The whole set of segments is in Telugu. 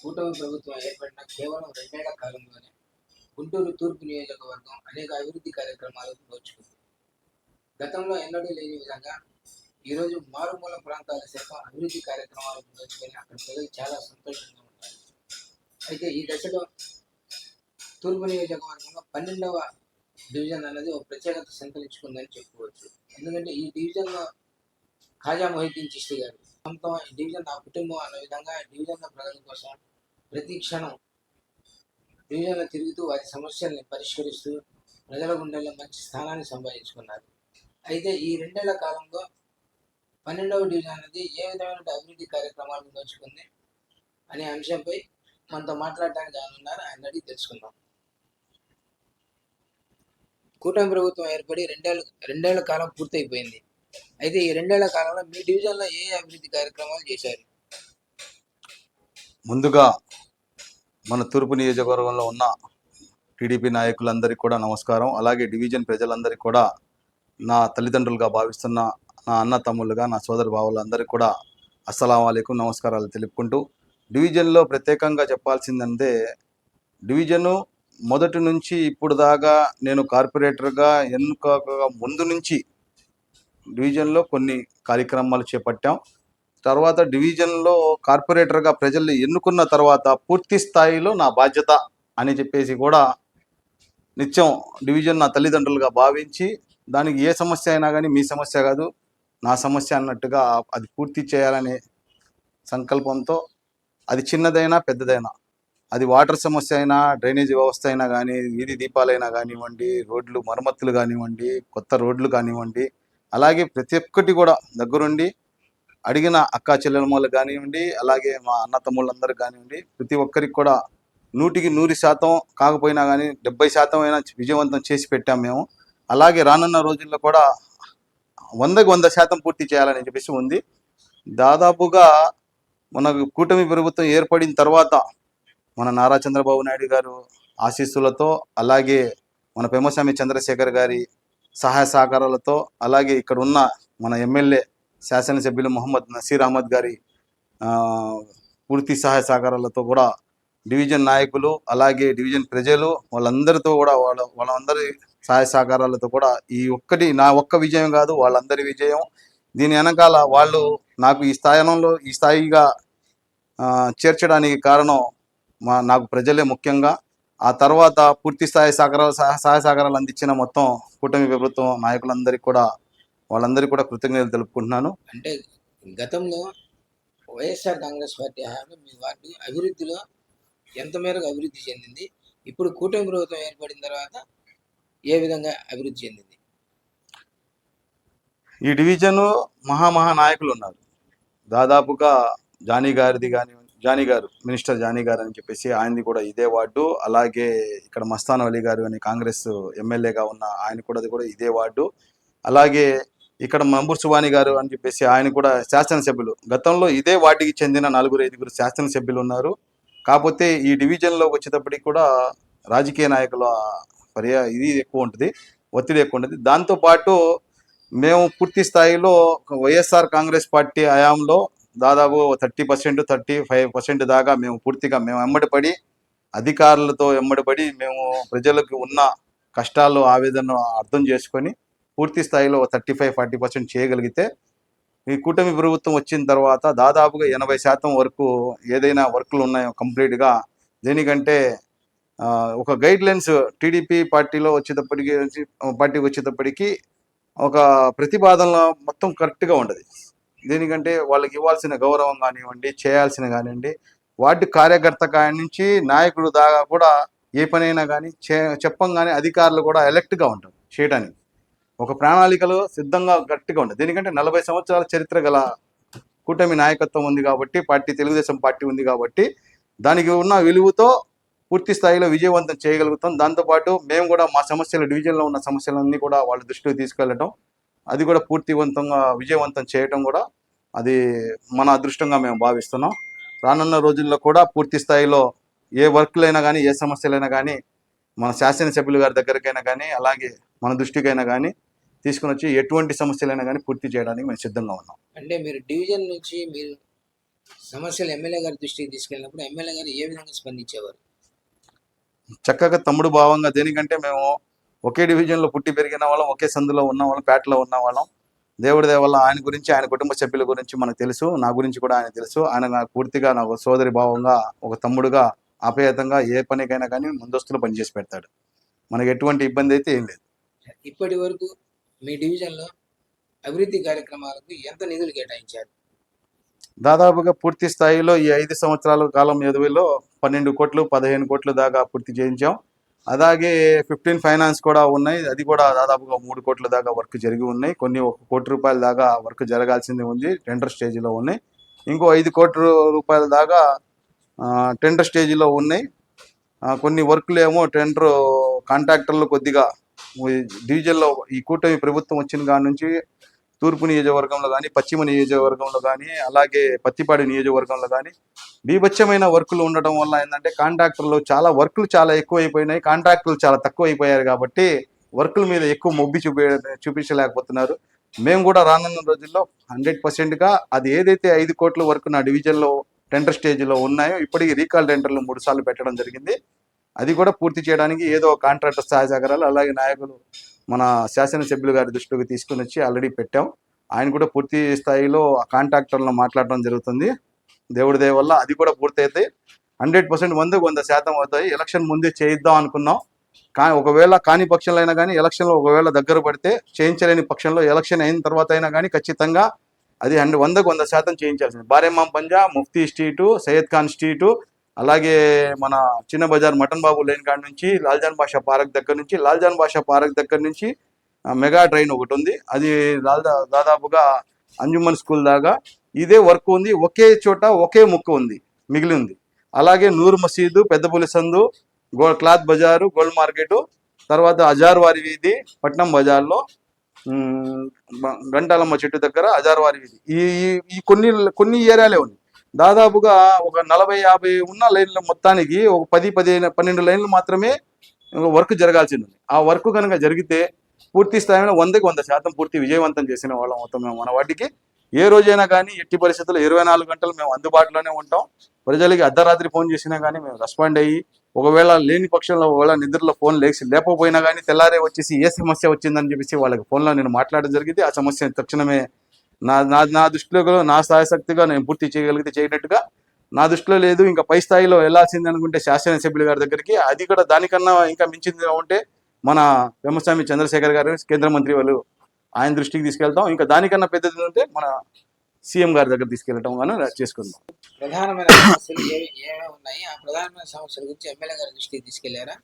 కూటమి ప్రభుత్వం ఏర్పడిన కేవలం 2 ఏళ్ల కాలంలోనే గుంటూరు తూర్పు నియోజకవర్గం అనేక అభివృద్ధి కార్యక్రమాలకు నోచుకుంది. గతంలో ఎన్నడూ లేని విధంగా ఈరోజు మారుమూల ప్రాంతాల సైతం అభివృద్ధి కార్యక్రమాలకు నోచుకొని అక్కడ ప్రజలు చాలా సంతోషంగా ఉన్నారు. అయితే ఈ దశలో తూర్పు నియోజకవర్గంలో 12వ డివిజన్ అనేది ఒక ప్రత్యేకత సంతరించుకుందని చెప్పుకోవచ్చు. ఎందుకంటే ఈ డివిజన్లో ఖాజా మొహిద్దీన్ చిష్టి గారు సొంతం ఈ డివిజన్ నా కుటుంబం అన్న విధంగా డివిజన్ల ప్రజల కోసం ప్రతి క్షణం డివిజన్లో తిరుగుతూ వారి సమస్యల్ని పరిష్కరిస్తూ ప్రజల గుండెల్లో మంచి స్థానాన్ని సంపాదించుకున్నారు. అయితే ఈ 2 ఏళ్ల కాలంలో 12వ డివిజన్ అనేది ఏ విధమైన అభివృద్ధి కార్యక్రమాలను నోచుకుంది అనే అంశంపై మనతో మాట్లాడడానికి ఆయన ఉన్నారు. ఆయన అడిగి తెలుసుకుందాం. కూటమి ప్రభుత్వం ఏర్పడి 2 ఏళ్ల కాలం పూర్తయిపోయింది. అయితే ఈ 2 ఏళ్ల కాలంలో మీ డివిజన్లో ఏ అభివృద్ధి కార్యక్రమాలు చేశారు? ముందుగా మన తూర్పు నియోజకవర్గంలో ఉన్న టీడీపీ నాయకులందరికీ కూడా నమస్కారం. అలాగే డివిజన్ ప్రజలందరికీ కూడా నా తల్లిదండ్రులుగా భావిస్తున్న నా అన్న తమ్ముళ్ళుగా నా సోదర భావులందరికీ కూడా అస్సలాము అలైకుం నమస్కారాలు తెలుపుకుంటూ, డివిజన్లో ప్రత్యేకంగా చెప్పాల్సిందంటే, డివిజను మొదటి నుంచి ఇప్పుడు దాకా నేను కార్పొరేటర్గా ఎన్నుకోక ముందు నుంచి డివిజన్లో కొన్ని కార్యక్రమాలు చేపట్టాం. తర్వాత డివిజన్లో కార్పొరేటర్గా ప్రజల్ని ఎన్నుకున్న తర్వాత పూర్తి స్థాయిలో నా బాధ్యత అని చెప్పేసి కూడా నిత్యం డివిజన్ నా తల్లిదండ్రులుగా భావించి, దానికి ఏ సమస్య అయినా కానీ మీ సమస్య కాదు నా సమస్య అన్నట్టుగా అది పూర్తి చేయాలనే సంకల్పంతో, అది చిన్నదైనా పెద్దదైనా, అది వాటర్ సమస్య అయినా, డ్రైనేజీ వ్యవస్థ అయినా కానీ, వీధి దీపాలైనా కానివ్వండి, రోడ్లు మరమ్మతులు కానివ్వండి, కొత్త రోడ్లు కానివ్వండి, అలాగే ప్రతి ఒక్కటి కూడా దగ్గరుండి అడిగిన అక్కా చెల్లెమ్మలు కానివ్వండి, అలాగే మా అన్న తమ్ముళ్ళందరూ కానివ్వండి, ప్రతి ఒక్కరికి కూడా 100కి 100% కాకపోయినా కానీ 70% అయినా విజయవంతం చేసి పెట్టాం మేము. అలాగే రానున్న రోజుల్లో కూడా 100కి 100% పూర్తి చేయాలని చెప్పేసి ఉంది. దాదాపుగా మనకు కూటమి ప్రభుత్వం ఏర్పడిన తర్వాత మన నారా చంద్రబాబు నాయుడు గారు ఆశీస్సులతో, అలాగే మన పెమ్మసామి చంద్రశేఖర్ గారి సహాయ సహకారాలతో, అలాగే ఇక్కడ ఉన్న మన ఎమ్మెల్యే శాసనసభ్యులు మొహమ్మద్ నసీర్ అహ్మద్ గారి పూర్తి సహాయ సహకారాలతో కూడా డివిజన్ నాయకులు, అలాగే డివిజన్ ప్రజలు వాళ్ళందరితో కూడా వాళ్ళందరి సహాయ సహకారాలతో కూడా ఈ నా ఒక్క విజయం కాదు, వాళ్ళందరి విజయం. దీని వెనకాల వాళ్ళు నాకు ఈ స్థాయిగా చేర్చడానికి కారణం నాకు ప్రజలే ముఖ్యంగా. ఆ తర్వాత పూర్తి స్థాయి సహాయ సహకారాలు అందించిన మొత్తం కూటమి ప్రభుత్వం నాయకులందరికీ కూడా వాళ్ళందరికీ కూడా కృతజ్ఞతలు తెలుపుకుంటున్నాను. అంటే గతంలో వైఎస్ఆర్ కాంగ్రెస్ పార్టీ హయాంలో మీ వార్డు అభివృద్ధిలో ఎంత మేరకు అభివృద్ధి చెందింది, ఇప్పుడు కూటమి ప్రభుత్వం ఏర్పడిన తర్వాత ఏ విధంగా అభివృద్ధి చెందింది? ఈ డివిజను మహా నాయకులు ఉన్నారు. దాదాపుగా జానీ గారు మినిస్టర్ జానీ గారు అని చెప్పేసి ఆయనది కూడా ఇదే వార్డు. అలాగే ఇక్కడ మస్తాన్ అలీ గారు అని కాంగ్రెస్ ఎమ్మెల్యేగా ఉన్న ఆయన కూడా ఇదే వార్డు. అలాగే ఇక్కడ మంబూర్ సుబాని గారు అని చెప్పేసి ఆయన కూడా శాసనసభ్యులు. గతంలో ఇదే వార్డుకి చెందిన 4-5 శాసనసభ్యులు ఉన్నారు. కాకపోతే ఈ డివిజన్లోకి వచ్చేటప్పటికి కూడా రాజకీయ నాయకుల ఇది ఎక్కువ ఉంటుంది, ఒత్తిడి ఎక్కువ ఉంటుంది. దాంతోపాటు మేము పూర్తి స్థాయిలో వైఎస్ఆర్ కాంగ్రెస్ పార్టీ హయాంలో దాదాపు 30%, 35% దాకా మేము పూర్తిగా ఎమ్మడిపడి, అధికారులతో ఎమ్మడిపడి, మేము ప్రజలకు ఉన్న కష్టాలు ఆవేదనను అర్థం చేసుకొని పూర్తి స్థాయిలో 35-40% చేయగలిగితే, ఈ కూటమి ప్రభుత్వం వచ్చిన తర్వాత దాదాపుగా 80% వరకు ఏదైనా వర్కులు ఉన్నాయో కంప్లీట్గా. దేనికంటే ఒక గైడ్లైన్స్ టీడీపీ పార్టీకి వచ్చేటప్పటికి ఒక ప్రతిపాదన మొత్తం కరెక్ట్గా ఉండదు. దేనికంటే వాళ్ళకి ఇవ్వాల్సిన గౌరవం కానివ్వండి, చేయాల్సిన కానివ్వండి, వార్డు కార్యకర్త కాడి నుంచి నాయకుడు దాకా కూడా ఏ పనైనా కానీ చెప్పంగానే అధికారులు కూడా ఎలక్ట్గా ఉంటారు చేయడానికి. ఒక ప్రణాళికలో సిద్ధంగా గట్టిగా ఉంటుంది. దేనికంటే 40 సంవత్సరాల చరిత్ర గల కూటమి నాయకత్వం ఉంది కాబట్టి, తెలుగుదేశం పార్టీ ఉంది కాబట్టి, దానికి ఉన్న విలువతో పూర్తి స్థాయిలో విజయవంతం చేయగలుగుతాం. దాంతోపాటు మేము కూడా మా సమస్యలు, డివిజన్లో ఉన్న సమస్యలన్నీ కూడా వాళ్ళ దృష్టికి తీసుకెళ్ళటం, అది కూడా పూర్తివంతంగా విజయవంతం చేయటం కూడా అది మన అదృష్టంగా మేము భావిస్తున్నాం. రానున్న రోజుల్లో కూడా పూర్తి స్థాయిలో ఏ వర్క్లైనా కానీ, ఏ సమస్యలైనా కానీ మన శాసనసభ్యులు గారి దగ్గరికైనా కానీ, అలాగే మన దృష్టికైనా కానీ తీసుకుని వచ్చి ఎటువంటి సమస్యలైనా కానీ పూర్తి చేయడానికి మేము సిద్ధంగా ఉన్నాం. అంటే మీరు డివిజన్ నుంచి మీరు సమస్యలు ఎమ్మెల్యే గారి దృష్టికి తీసుకెళ్ళినప్పుడు ఎమ్మెల్యే గారు ఏ విధంగా స్పందించేవారు? చక్కగా తమ్ముడు భావంగా, దేనికంటే మేము ఒకే డివిజన్లో పుట్టి పెరిగిన వాళ్ళం, ఒకే సందులో ఉన్న వాళ్ళం, పేటలో ఉన్న వాళ్ళం. దేవుడి దయ వల్ల ఆయన గురించి, ఆయన కుటుంబ సభ్యుల గురించి మనకు తెలుసు. నా గురించి కూడా ఆయన తెలుసు. ఆయన నాకు పూర్తిగా నాకు సోదరి భావంగా, ఒక తమ్ముడుగా, ఆప్యాయతంగా ఏ పనికైనా కానీ ముందస్తులో పనిచేసి పెడతాడు. మనకి ఎటువంటి ఇబ్బంది అయితే ఏం లేదు. ఇప్పటి వరకు మీ డివిజన్లో అభివృద్ధి కార్యక్రమాలకు ఎంత నిధులు కేటాయించారు? దాదాపుగా పూర్తి స్థాయిలో ఈ 5 సంవత్సరాల కాలం వ్యవధిలో 12 కోట్లు, 15 కోట్ల దాకా పూర్తి చేయించాం. అలాగే 15 ఫైనాన్స్ కూడా ఉన్నాయి. అది కూడా దాదాపుగా 3 కోట్ల దాకా వర్క్ జరిగి ఉన్నాయి. కొన్ని 1 కోటి రూపాయల దాకా వర్క్ జరగాల్సింది ఉంది, టెండర్ స్టేజ్లో ఉన్నాయి. ఇంకో 5 కోట్ల రూపాయల దాకా టెండర్ స్టేజ్లో ఉన్నాయి. కొన్ని వర్క్లు ఏమో టెండర్ కాంట్రాక్టర్లు కొద్దిగా డివిజన్లో ఈ కూటమి ప్రభుత్వం వచ్చిన కాడ నుంచి తూర్పు నియోజకవర్గంలో కానీ, పశ్చిమ నియోజకవర్గంలో కానీ, అలాగే పత్తిపాడు నియోజకవర్గంలో కానీ బీభత్సమైన వర్కులు ఉండటం వల్ల ఏంటంటే కాంట్రాక్టర్లు వర్కులు చాలా ఎక్కువైపోయినాయి, కాంట్రాక్టర్లు చాలా తక్కువ అయిపోయారు. కాబట్టి వర్కుల మీద ఎక్కువ మొబ్బి చూపించలేకపోతున్నారు. మేము కూడా రానున్న రోజుల్లో 100%గా అది ఏదైతే 5 కోట్ల వరకు నా డివిజన్లో టెండర్ స్టేజ్లో ఉన్నాయో, ఇప్పటికీ రీకాల్ టెండర్లు 3 సార్లు పెట్టడం జరిగింది. అది కూడా పూర్తి చేయడానికి ఏదో కాంట్రాక్టర్ సహాయ సహకారాలు, అలాగే నాయకులు మన శాసనసభ్యులు గారి దృష్టికి తీసుకుని వచ్చి ఆల్రెడీ పెట్టాం. ఆయన కూడా పూర్తి స్థాయిలో ఆ కాంట్రాక్టర్లను మాట్లాడడం జరుగుతుంది. దేవుడి దయ వల్ల అది కూడా పూర్తయితే 100% 100% అవుతాయి. ఎలక్షన్ ముందే చేయిద్దాం అనుకున్నాం. కానీ ఒకవేళ కాని పక్షంలో అయినా కానీ, ఎలక్షన్లో ఒకవేళ దగ్గర పడితే, చేయించలేని పక్షంలో ఎలక్షన్ అయిన తర్వాత అయినా కానీ ఖచ్చితంగా అది 100% చేయించాల్సింది. బారేమాం పంజా, ముఫ్తీ స్ట్రీటు, సయ్యద్ ఖాన్ స్ట్రీటు, అలాగే మన చిన్న బజార్ మటన్ బాబు లైన్ కాడ నుంచి లాల్జాన్ బాషా పార్క్ దగ్గర నుంచి మెగా ట్రైన్ ఒకటి ఉంది. అది దాదాపుగా అంజుమన్ స్కూల్ దాకా ఇదే వర్క్ ఉంది. ఒకే చోట ఒకే ముక్క ఉంది, మిగిలి ఉంది. అలాగే నూర్ మసీదు, పెద్దపులి సందు, క్లాత్ బజారు, గోల్డ్ మార్కెట్, తర్వాత అజార్వారి వీధి, పట్నం బజార్లో గంటాలమ్మ చెట్టు దగ్గర అజార్వారి వీధి, ఈ ఈ కొన్ని ఏరియాలే ఉంది. దాదాపుగా ఒక 40-50 ఉన్న లైన్ల మొత్తానికి ఒక 10-12 లైన్లు మాత్రమే వర్క్ జరగాల్సింది. ఆ వర్క్ కనుక జరిగితే పూర్తి స్థాయిలో 100% పూర్తి విజయవంతం చేసిన వాళ్ళం అవుతాం. మేము మన వాటికి ఏ రోజైనా కానీ, ఎట్టి పరిస్థితుల్లో 24 గంటలు మేము అందుబాటులోనే ఉంటాం. ప్రజలకి అర్ధరాత్రి ఫోన్ చేసినా కానీ మేము రెస్పాండ్ అయ్యి, ఒకవేళ లేని పక్షంలో, ఒకవేళ నిద్రలో ఫోన్ లేకపోయినా కానీ తెల్లారే వచ్చేసి ఏ సమస్య వచ్చిందని చెప్పేసి వాళ్ళకి ఫోన్లో నేను మాట్లాడడం జరిగింది. ఆ సమస్య తక్షణమే నా దృష్టిలో, నా స్థాయిశక్తిగా నేను పూర్తి చేయగలిగితే చేయనట్టుగా, నా దృష్టిలో లేదు ఇంకా పై స్థాయిలో వెళ్ళాల్సింది అనుకుంటే శాసనసభ్యుల గారి దగ్గరికి, అది కూడా దానికన్నా ఇంకా మించింది ఉంటే మన వెమ్మస్వామి చంద్రశేఖర్ గారు, కేంద్ర మంత్రి వాళ్ళు, ఆయన దృష్టికి తీసుకెళ్తాం. ఇంకా దానికన్నా పెద్దది ఉంటే మన సీఎం గారి దగ్గర తీసుకెళ్ళటం కానీ చేసుకుందాం. ప్రధానమైన సమస్యలు ఏమేమి ఉన్నాయి? ఆ ప్రధానమైన సమస్యల గురించి ఎమ్మెల్యే గారి దృష్టికి తీసుకెళ్లారా?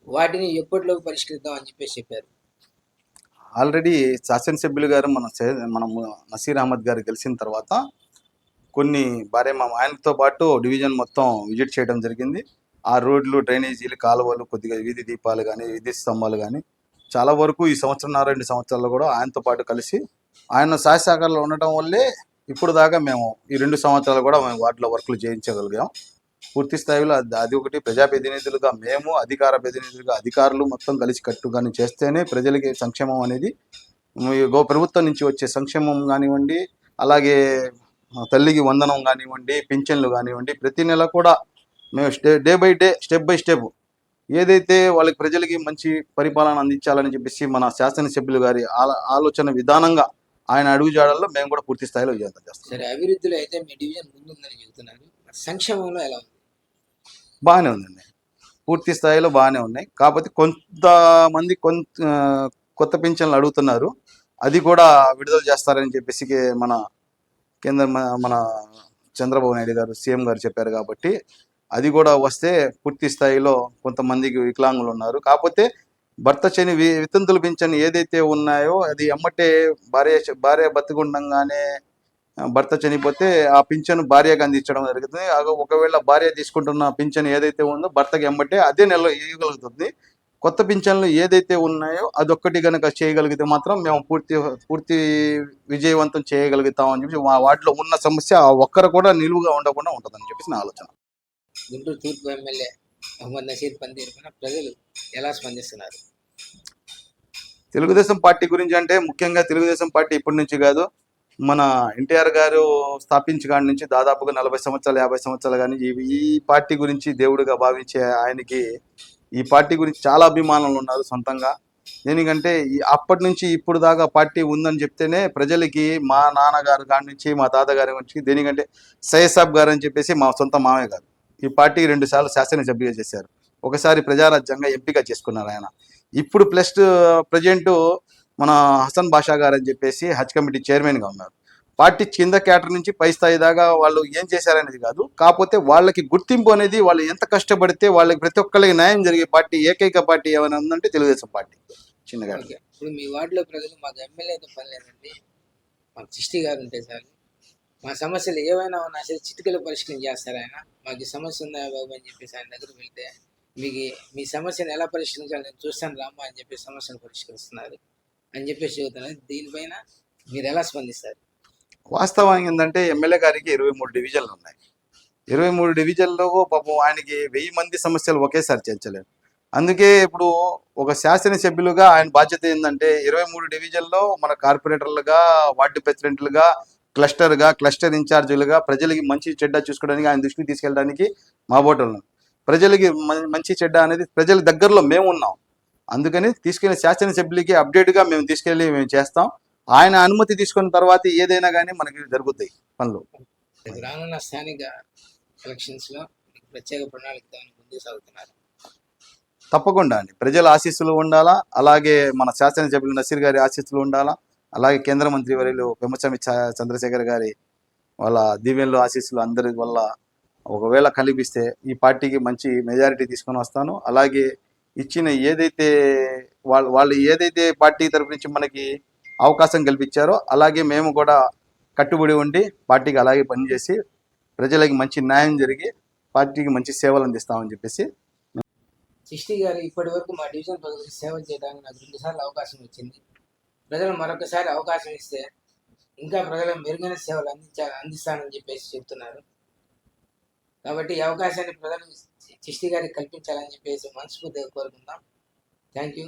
వాటిని ఎప్పటిలోపు పరిష్కరిద్దాం అని చెప్పారు. ఆల్రెడీ శాసనసభ్యులు గారు మనం నసీర్ అహ్మద్ గారు గెలిచిన తర్వాత కొన్ని ఆయనతో పాటు డివిజన్ మొత్తం విజిట్ చేయడం జరిగింది. ఆ రోడ్లు, డ్రైనేజీలు, కాలువలు, కొద్దిగా వీధి దీపాలు కానీ, విద్యుత్ స్తంభాలు కానీ చాలా వరకు ఈ 2 సంవత్సరాల్లో కూడా ఆయనతో పాటు కలిసి ఆయన సహాయ సహకారాలు ఉండటం వల్లే ఇప్పుడు దాకా మేము ఈ 2 సంవత్సరాలు కూడా మేము వాటిలో వర్కులు చేయించగలిగాం. పూర్తి స్థాయిలో అది ఒకటి. ప్రజాప్రతినిధులుగా మేము, అధికార ప్రతినిధులుగా అధికారులు మొత్తం కలిసి కట్టుగాని చేస్తేనే ప్రజలకి సంక్షేమం అనేది, ప్రభుత్వం నుంచి వచ్చే సంక్షేమం కానివ్వండి, అలాగే తల్లికి వందనం కానివ్వండి, పింఛన్లు కానివ్వండి, ప్రతి నెల కూడా మేము day by day, step by step ఏదైతే వాళ్ళకి ప్రజలకి మంచి పరిపాలన అందించాలని చెప్పేసి మన శాసనసభ్యులు గారి ఆలోచన విధానంగా, ఆయన అడుగుజాడల్లో మేము కూడా పూర్తి స్థాయిలో విజయవంతం చేస్తాం. సరే, అభివృద్ధిలో అయితే మీ డివిజన్ ముందుందని చెబుతున్నారు. సంక్షేమంలో ఎలా ఉంది? బాగానే ఉందండి, పూర్తి స్థాయిలో బాగానే ఉన్నాయి. కాకపోతే కొంతమంది కొత్త పింఛన్లు అడుగుతున్నారు. అది కూడా విడుదల చేస్తారని చెప్పేసి మన చంద్రబాబు నాయుడు గారు, సీఎం గారు చెప్పారు. కాబట్టి అది కూడా వస్తే పూర్తి స్థాయిలో కొంతమందికి వికలాంగులు ఉన్నారు. కాకపోతే భర్త వితంతులు పింఛన్ ఏదైతే ఉన్నాయో అది ఎమ్మటే భార్య బతికుండగానే భర్త చనిపోతే ఆ పింఛను భార్యకు అందించడం జరుగుతుంది. ఒకవేళ భార్య తీసుకుంటున్న పింఛన్ ఏదైతే ఉందో భర్తకి ఎమ్మటే అదే నెలలో ఇవ్వగలుగుతుంది. కొత్త పింఛన్లు ఏదైతే ఉన్నాయో అదొక్కటి కనుక చేయగలిగితే మాత్రం మేము పూర్తి విజయవంతం చేయగలుగుతాం అని చెప్పి, మా వార్డులో ఉన్న సమస్య ఒక్కరు కూడా నిలువుగా ఉండకుండా ఉంటుందని చెప్పేసి నా ఆలోచన. గుంటూరు తూర్పు ఎమ్మెల్యే మహమ్మద్ నసీర్ పనితీరు ప్రజలు ఎలా మన ఎన్టీఆర్ గారు స్థాపించి కాడి నుంచి దాదాపుగా 40 సంవత్సరాలు 50 సంవత్సరాలు కానీ ఈ పార్టీ గురించి దేవుడిగా భావించే ఆయనకి ఈ పార్టీ గురించి చాలా అభిమానులు ఉన్నారు సొంతంగా. దేనికంటే అప్పటి నుంచి ఇప్పుడు దాకా పార్టీ ఉందని చెప్తేనే ప్రజలకి మా నాన్నగారు కాడి నుంచి మా తాతగారి నుంచి దేనికంటే సయ్యద్ గారు అని చెప్పేసి మా సొంత మామయ్య గారు ఈ పార్టీకి 2 సార్లు శాసనసభ్యుగా చేశారు. ఒకసారి ప్రజారాజ్యంగా ఎంపిక చేసుకున్నారు ఆయన. ఇప్పుడు ప్లస్ ప్రజెంట్ మన హసన్ బాషా గారు అని చెప్పేసి హజ్ కమిటీ చైర్మన్గా ఉన్నారు. పార్టీ కింద కేటర్ నుంచి పై స్థాయి దాకా వాళ్ళు ఏం చేశారనేది కాదు, కాకపోతే వాళ్ళకి గుర్తింపు అనేది వాళ్ళు ఎంత కష్టపడితే వాళ్ళకి ప్రతి ఒక్కరికి న్యాయం జరిగే పార్టీ ఏకైక పార్టీ ఏమైనా ఉందంటే తెలుగుదేశం పార్టీ. చిన్నగా ఓకే. ఇప్పుడు మీ వార్డులో ప్రజలు మాకు ఎమ్మెల్యేతో పని లేదండి, మాకు చిష్టి గారు ఉంటే చాలు, మా సమస్యలు ఏవైనా ఉన్నా సరే చిటికలో పరిష్కారం చేస్తారు ఆయన, మాకు ఈ సమస్య ఉందా బాబు అని చెప్పేసి ఆయన దగ్గరికి వెళ్తే మీకు మీ సమస్యను ఎలా పరిష్కరించాలి నేను చూస్తాను రామ్మా అని చెప్పి సమస్యను పరిష్కరిస్తున్నారు అని చెప్పేసి చెబుతున్నారు. దీనిపైన మీరు ఎలా స్పందిస్తారు? వాస్తవానికి ఏంటంటే ఎమ్మెల్యే గారికి 23 డివిజన్లు ఉన్నాయి. 23 డివిజన్లో పాపం ఆయనకి 1000 మంది సమస్యలు ఒకేసారి చేర్చలేరు. అందుకే ఇప్పుడు ఒక శాసనసభ్యులుగా ఆయన బాధ్యత ఏంటంటే 23 డివిజన్లో మన కార్పొరేటర్లుగా, వార్డు ప్రెసిడెంట్లుగా, క్లస్టర్ ఇన్ఛార్జీలుగా ప్రజలకి మంచి చెడ్డ చూసుకోవడానికి ఆయన దృష్టికి తీసుకెళ్ళడానికి మా బోటలు ప్రజలకి మంచి చెడ్డ అనేది ప్రజల దగ్గరలో మేము ఉన్నాం. అందుకని తీసుకెళ్లి శాసనసభ్యులకి అప్డేట్గా మేము చేస్తాం. ఆయన అనుమతి తీసుకున్న తర్వాత ఏదైనా కానీ మనకి జరుగుతాయి పనులు. రానున్న స్థానిక ఎలక్షన్స్ లో ప్రత్యేక ప్రణాళికతో ముందుకు సాగుతున్నారు. తప్పకుండా అండి, ప్రజల ఆశీస్సులు ఉండాలా, అలాగే మన శాసనసభ్యులు నసీర్ గారి ఆశీస్సులు ఉండాలా, అలాగే కేంద్ర మంత్రి వర్యులు పెమ్మసాని చంద్రశేఖర్ గారి వాళ్ళ దీవెనలు ఆశీస్సులు అందరి వల్ల ఒకవేళ కల్పిస్తే ఈ పార్టీకి మంచి మెజారిటీ తీసుకొని వస్తాను. అలాగే ఇచ్చిన ఏదైతే వాళ్ళు ఏదైతే పార్టీ తరపు నుంచి మనకి అవకాశం కల్పించారో అలాగే మేము కూడా కట్టుబడి ఉండి పార్టీకి అలాగే పనిచేసి ప్రజలకి మంచి న్యాయం జరిగి పార్టీకి మంచి సేవలు అందిస్తామని చెప్పేసి. చిష్టి గారు ఇప్పటి వరకు మా డివిజన్ ప్రజలకు సేవ చేయడానికి నాకు 2 సార్లు అవకాశం వచ్చింది. ప్రజలు మరొకసారి అవకాశం ఇస్తే ఇంకా ప్రజలకు మెరుగైన సేవలు అందిస్తానని చెప్పేసి చెప్తున్నారు. కాబట్టి ఈ అవకాశాన్ని ప్రజలు చిష్టి గారికి కల్పించాలని చెప్పేసి మనస్ఫూర్తిగా కోరుకుందాం. Thank you.